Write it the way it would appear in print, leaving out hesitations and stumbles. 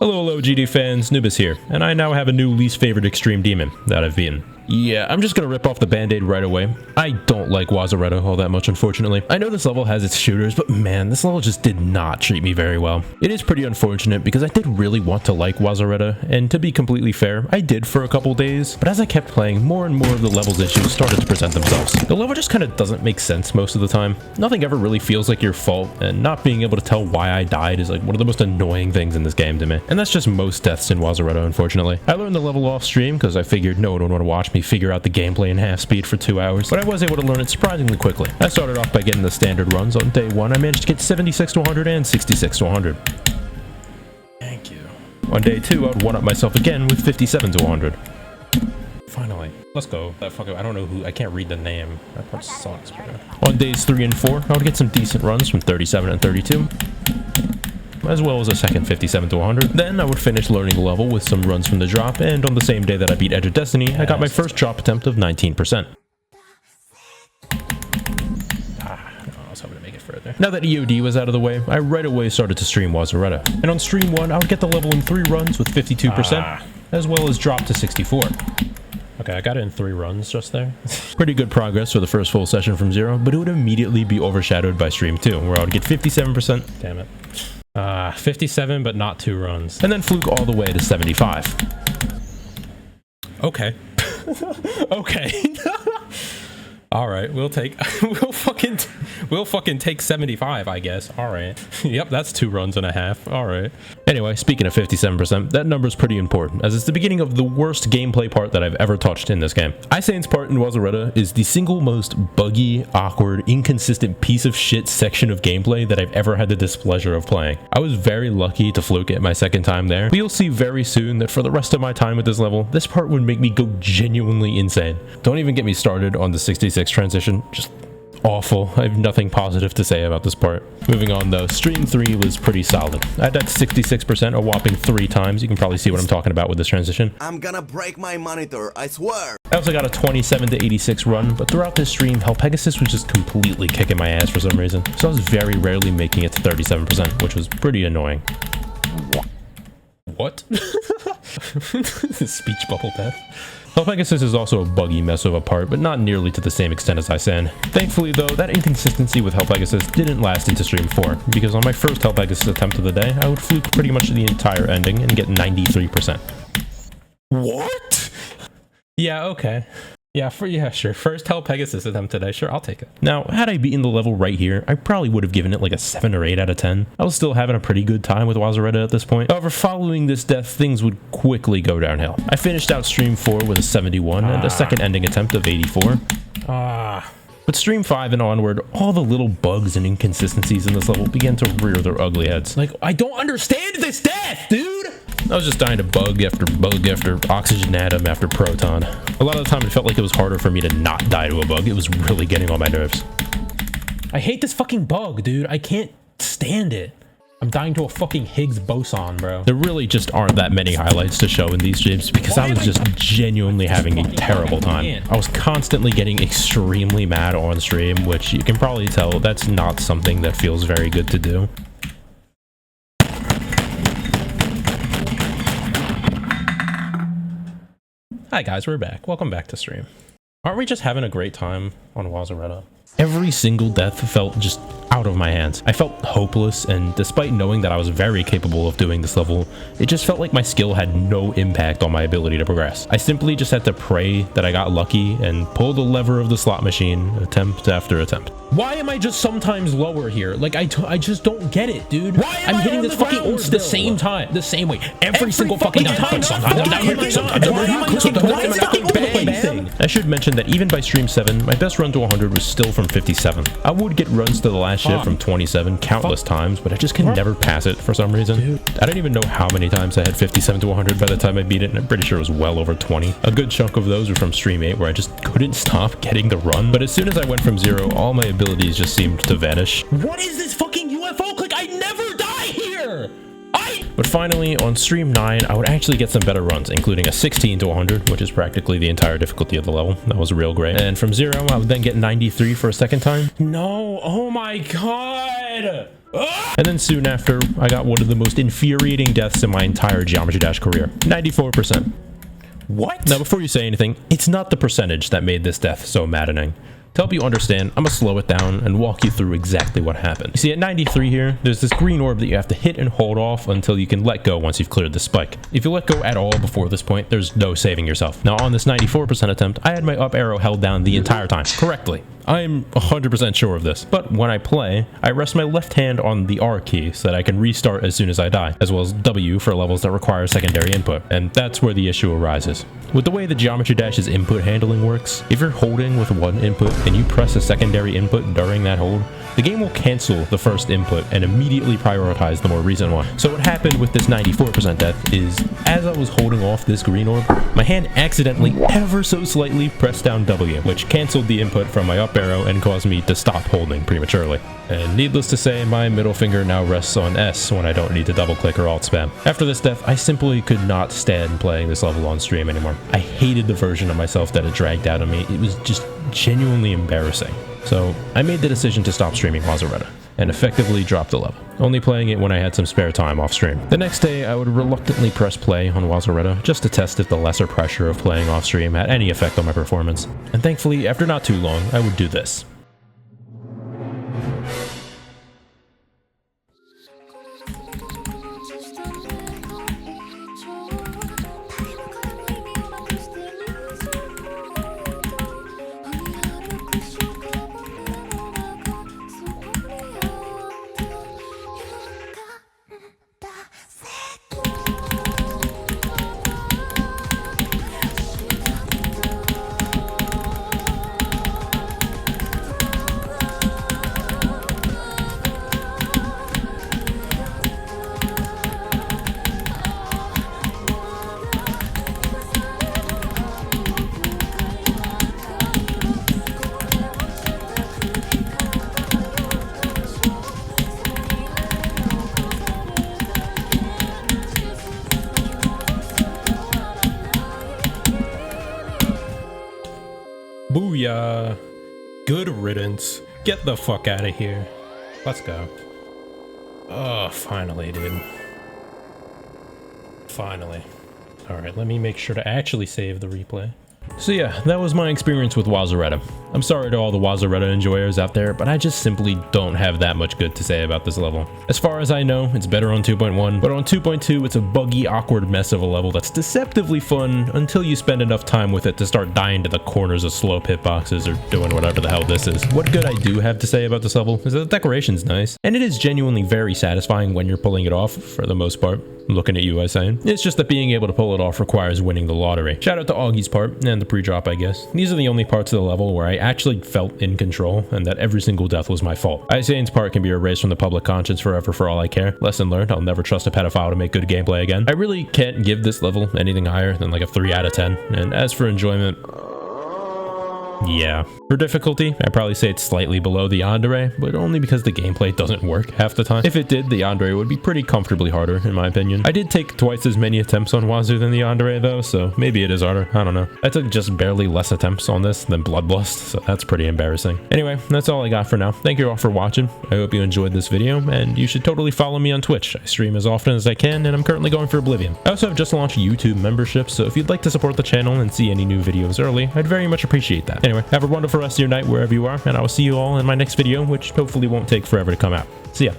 Hello GD fans, Nubis here, and I now have a new least favorite extreme demon that I've beaten. Yeah, I'm just gonna rip off the band-aid right away. I don't like Wasureta all that much, unfortunately. I know this level has its shooters, but man, this level just did not treat me very well. It is pretty unfortunate because I did really want to like Wasureta, and to be completely fair, I did for a couple days, but as I kept playing, more and more of the level's issues started to present themselves. The level just kind of doesn't make sense most of the time. Nothing ever really feels like your fault, and not being able to tell why I died is like one of the most annoying things in this game to me. And that's just most deaths in Wasureta, unfortunately. I learned the level off stream because I figured no one would want to watch me figure out the gameplay in half speed for 2 hours, but I was able to learn it surprisingly quickly. I started off by getting the standard runs. On day 1, I managed to get 76 to 100 and 66 to 100. Thank you. On day 2, I would one-up myself again with 57 to 100. Finally. Let's go. That fucker, I don't know who, I can't read the name. That part sucks, bro. On days 3 and 4, I would get some decent runs from 37 and 32. As well as a second 57 to 100. Then I would finish learning the level with some runs from the drop, and on the same day that I beat Edge of Destiny, I got my first drop attempt of 19%. I was hoping to make it further. Now that EOD was out of the way, I right away started to stream Wasureta. And on stream 1, I would get the level in 3 runs with 52%, as well as drop to 64. Okay, I got it in 3 runs just there. Pretty good progress for the first full session from 0, but it would immediately be overshadowed by stream 2, where I would get 57%. Damn it. 57, but not 2 runs. And then fluke all the way to 75. Okay. Okay. All right, we'll fucking take 75, I guess. All right. Yep, that's 2 runs and a half. All right. Anyway, speaking of 57%, that number's pretty important, as it's the beginning of the worst gameplay part that I've ever touched in this game. Isane's part in Wasureta is the single most buggy, awkward, inconsistent piece of shit section of gameplay that I've ever had the displeasure of playing. I was very lucky to fluke it my second time there, but you'll see very soon that for the rest of my time with this level, this part would make me go genuinely insane. Don't even get me started on the 66 transition. Just awful. I have nothing positive to say about this part. Moving on though, stream 3 was pretty solid. I had that 66% a whopping 3 times. You can probably see what I'm talking about with this transition. I'm gonna break my monitor, I swear. I also got a 27 to 86 run, but throughout this stream, Hell Pegasus was just completely kicking my ass for some reason. So I was very rarely making it to 37%, which was pretty annoying. What? Speech bubble death. Hell Pegasus is also a buggy mess of a part, but not nearly to the same extent as Isane. Thankfully though, that inconsistency with Hell Pegasus didn't last into stream 4, because on my first Hell Pegasus attempt of the day, I would fluke pretty much the entire ending and get 93%. What? Yeah, okay. Yeah, sure. First Hell Pegasus attempt today. Sure, I'll take it. Now, had I beaten the level right here, I probably would have given it like a 7 or 8 out of 10. I was still having a pretty good time with Wasureta at this point. However, following this death, things would quickly go downhill. I finished out stream 4 with a 71 and a second ending attempt of 84. But stream 5 and onward, all the little bugs and inconsistencies in this level began to rear their ugly heads. Like, I don't understand this death, dude! I was just dying to bug after oxygen atom after proton. A lot of the time it felt like it was harder for me to not die to a bug. It was really getting on my nerves. I hate this fucking bug, dude. I can't stand it. I'm dying to a fucking Higgs boson, bro. There really just aren't that many highlights to show in these streams because I was just genuinely having a terrible time. I was constantly getting extremely mad on stream, which you can probably tell that's not something that feels very good to do. Hi guys, we're back. Welcome back to stream. Aren't we just having a great time on Wasureta? Every single death felt just out of my hands. I felt hopeless, and despite knowing that I was very capable of doing this level, it just felt like my skill had no impact on my ability to progress. I simply just had to pray that I got lucky and pull the lever of the slot machine attempt after attempt. Why am I just sometimes lower here? Like, I just don't get it, dude. Why am I'm hitting this fucking ult the same time, the same way, every single fucking time. I should mention that even by stream 7, my best run to 100 was still from 57. I would get runs to the last ship from 27 countless times, but I just can never pass it for some reason. Dude. I don't even know how many times I had 57 to 100 by the time I beat it, and I'm pretty sure it was well over 20. A good chunk of those were from stream 8, where I just couldn't stop getting the run, but as soon as I went from 0, all my abilities just seemed to vanish. What is this fucking UFO click? I never die here! But finally, on stream 9, I would actually get some better runs, including a 16 to 100, which is practically the entire difficulty of the level. That was real great. And from 0, I would then get 93 for a second time. No, oh my god! And then soon after, I got one of the most infuriating deaths in my entire Geometry Dash career. 94%. What? Now, before you say anything, it's not the percentage that made this death so maddening. To help you understand, I'm gonna slow it down and walk you through exactly what happened. You see, at 93 here, there's this green orb that you have to hit and hold off until you can let go once you've cleared the spike. If you let go at all before this point, there's no saving yourself. Now, on this 94% attempt, I had my up arrow held down the entire time, correctly. I'm 100% sure of this, but when I play, I rest my left hand on the R key so that I can restart as soon as I die, as well as W for levels that require secondary input, and that's where the issue arises. With the way the Geometry Dash's input handling works, if you're holding with one input and you press a secondary input during that hold, the game will cancel the first input and immediately prioritize the more recent one. So what happened with this 94% death is, as I was holding off this green orb, my hand accidentally, ever so slightly, pressed down W, which canceled the input from my up arrow and caused me to stop holding prematurely. And needless to say, my middle finger now rests on S when I don't need to double click or alt spam. After this death, I simply could not stand playing this level on stream anymore. I hated the version of myself that it dragged out of me. It was just genuinely embarrassing. So I made the decision to stop streaming Wasureta and effectively drop the level, only playing it when I had some spare time off stream. The next day, I would reluctantly press play on Wasureta just to test if the lesser pressure of playing off stream had any effect on my performance. And thankfully, after not too long, I would do this. Booyah. Good riddance. Get the fuck out of here. Let's go. Oh, finally, dude. Finally. Alright, let me make sure to actually save the replay. So yeah, that was my experience with Wasureta. I'm sorry to all the Wasureta enjoyers out there, but I just simply don't have that much good to say about this level. As far as I know, it's better on 2.1, but on 2.2 it's a buggy, awkward mess of a level that's deceptively fun until you spend enough time with it to start dying to the corners of slope hitboxes or doing whatever the hell this is. What good I do have to say about this level is that the decoration's nice, and it is genuinely very satisfying when you're pulling it off, for the most part. I'm looking at you, Isane. It's just that being able to pull it off requires winning the lottery. Shout out to Augi's part, and the pre-drop, I guess. These are the only parts of the level where I actually felt in control, and that every single death was my fault. Isane's part can be erased from the public conscience forever for all I care. Lesson learned, I'll never trust a pedophile to make good gameplay again. I really can't give this level anything higher than like a 3 out of 10, and as for enjoyment, yeah. For difficulty, I'd probably say it's slightly below the Yandere, but only because the gameplay doesn't work half the time. If it did, the Yandere would be pretty comfortably harder, in my opinion. I did take twice as many attempts on Wazu than the Yandere though, so maybe it is harder, I don't know. I took just barely less attempts on this than Bloodlust, so that's pretty embarrassing. Anyway, that's all I got for now. Thank you all for watching. I hope you enjoyed this video, and you should totally follow me on Twitch. I stream as often as I can, and I'm currently going for Oblivion. I also have just launched YouTube membership, so if you'd like to support the channel and see any new videos early, I'd very much appreciate that. Anyway, have a wonderful rest of your night wherever you are, and I will see you all in my next video, which hopefully won't take forever to come out. See ya.